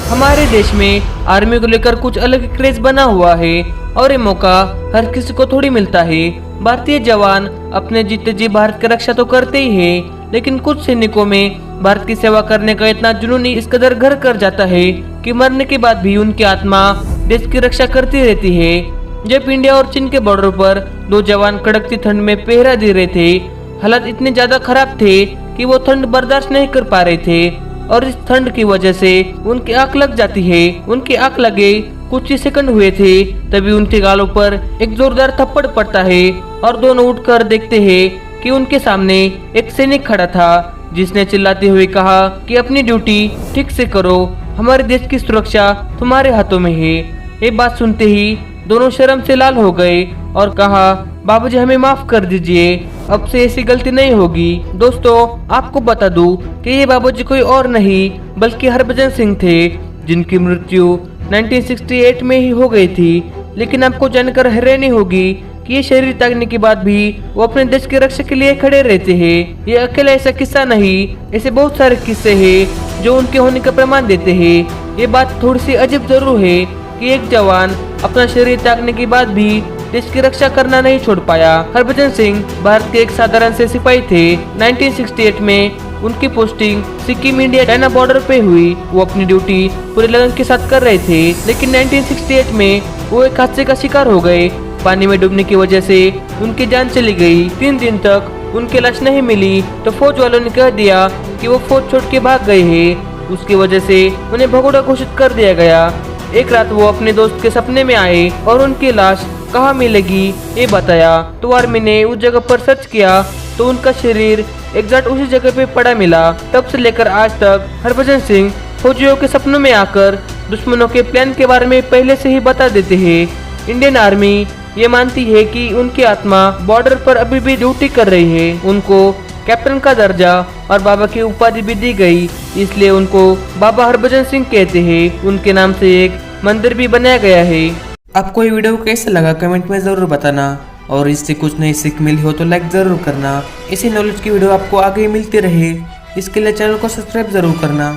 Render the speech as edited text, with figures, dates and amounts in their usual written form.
हमारे देश में आर्मी को लेकर कुछ अलग क्रेज बना हुआ है और ये मौका हर किसी को थोड़ी मिलता है। भारतीय जवान अपने जीते जी भारत की रक्षा तो करते ही है, लेकिन कुछ सैनिकों में भारत की सेवा करने का इतना जुनून इस कदर घर कर जाता है कि मरने के बाद भी उनकी आत्मा देश की रक्षा करती रहती है। जब इंडिया और चीन के बॉर्डर पर दो जवान कड़कती ठंड में पहरा दे रहे थे, हालात इतने ज्यादा खराब थे कि वो ठंड बर्दाश्त नहीं कर पा रहे थे और इस ठंड की वजह से उनकी आंख लग जाती है। उनकी आंख लगे कुछ ही सेकंड हुए थे, तभी उनके गालों पर एक जोरदार थप्पड़ पड़ता है और दोनों उठकर देखते हैं कि उनके सामने एक सैनिक खड़ा था, जिसने चिल्लाते हुए कहा कि अपनी ड्यूटी ठीक से करो, हमारे देश की सुरक्षा तुम्हारे हाथों में है। ये बात सुनते ही दोनों शर्म से लाल हो गए और कहा, बाबूजी हमें माफ कर दीजिए, अब से ऐसी गलती नहीं होगी। दोस्तों, आपको बता दूं कि ये बाबूजी कोई और नहीं बल्कि हरभजन सिंह थे, जिनकी मृत्यु 1968 में ही हो गई थी। लेकिन आपको जानकर हैरानी होगी कि ये शरीर त्यागने के बाद भी वो अपने देश की रक्षा के लिए खड़े रहते हैं। ये अकेला ऐसा किस्सा नहीं, ऐसे बहुत सारे किस्से हैं जो उनके होने का प्रमाण देते हैं। ये बात थोड़ी सी अजीब जरूर है कि एक जवान अपना शरीर त्यागने के बाद भी देश की रक्षा करना नहीं छोड़ पाया। हरभजन सिंह भारत के एक साधारण से सिपाही थे। 1968 में उनकी posting Sikkim India China border पे हुई। वो अपनी ड्यूटी पूरे लगन के साथ कर रहे थे, लेकिन 1968 में वो एक हादसे का शिकार हो गए। पानी में डूबने की वजह से उनकी जान चली गई। 3 दिन तक उनकी लाश नहीं मिली तो फौज वालों ने कह दिया कि वो फौज छोड़ के भाग गए हैं। उसकी वजह से उन्हें भगोड़ा घोषित कर दिया गया। एक रात वो अपने दोस्त के सपने में आए और उनकी लाश कहाँ मिलेगी ये बताया। तो आर्मी ने उस जगह पर सर्च किया तो उनका शरीर एग्जैक्ट उसी जगह पे पड़ा मिला। तब से लेकर आज तक हरभजन सिंह फौजियों के सपनों में आकर दुश्मनों के प्लान के बारे में पहले से ही बता देते हैं। इंडियन आर्मी ये मानती है कि उनकी आत्मा बॉर्डर पर अभी भी ड्यूटी कर रही है। उनको कैप्टन का दर्जा और बाबा की उपाधि भी दी गई, इसलिए उनको बाबा हरभजन सिंह कहते हैं। उनके नाम से एक मंदिर भी बनाया गया है। आपको ये वीडियो कैसा लगा कमेंट में जरूर बताना, और इससे कुछ नई सीख मिली हो तो लाइक जरूर करना। इसी नॉलेज की वीडियो आपको आगे मिलती रहे, इसके लिए चैनल को सब्सक्राइब जरूर करना।